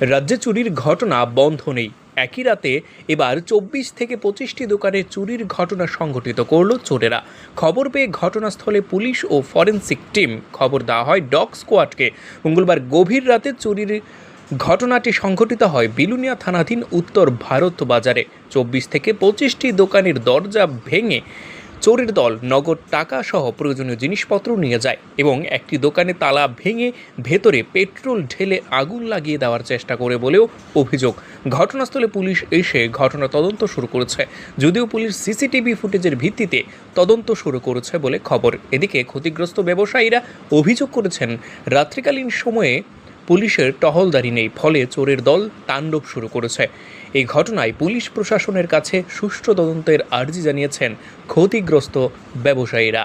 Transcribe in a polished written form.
রাজ্যে চুরির ঘটনা বন্ধ নেই। একই রাতে এবার ২৪ থেকে ২৫টি দোকানে চুরির ঘটনা সংঘটিত করল চোরেরা। খবর পেয়ে ঘটনাস্থলে পুলিশ ও ফরেনসিক টিম খবর দেওয়া হয় ডগ স্কোয়াডকে। মঙ্গলবার গভীর রাতে চুরির ঘটনাটি সংঘটিত হয় বিলুনিয়া থানাধীন উত্তর ভারত বাজারে। ২৪ থেকে ২৫টি দোকানের দরজা ভেঙে চোরের দল নগদ টাকা সহ প্রয়োজনীয় জিনিসপত্র নিয়ে যায় এবং একটি দোকানে তালা ভেঙে ভেতরে পেট্রোল ঢেলে আগুন লাগিয়ে দেওয়ার চেষ্টা করে বলেও অভিযোগ। ঘটনাস্থলে পুলিশ এসে ঘটনা তদন্ত শুরু করেছে, যদিও পুলিশ সিসিটিভি ফুটেজের ভিত্তিতে তদন্ত শুরু করেছে বলে খবর। এদিকে ক্ষতিগ্রস্ত ব্যবসায়ীরা অভিযোগ করেছেন রাত্রিকালীন সময়ে পুলিশের টহলদারি নেই, ফলে চোরের দল তাণ্ডব শুরু করেছে। এই ঘটনায় পুলিশ প্রশাসনের কাছে সুষ্ঠু তদন্তের আর্জি জানিয়েছেন ক্ষতিগ্রস্ত ব্যবসায়ীরা।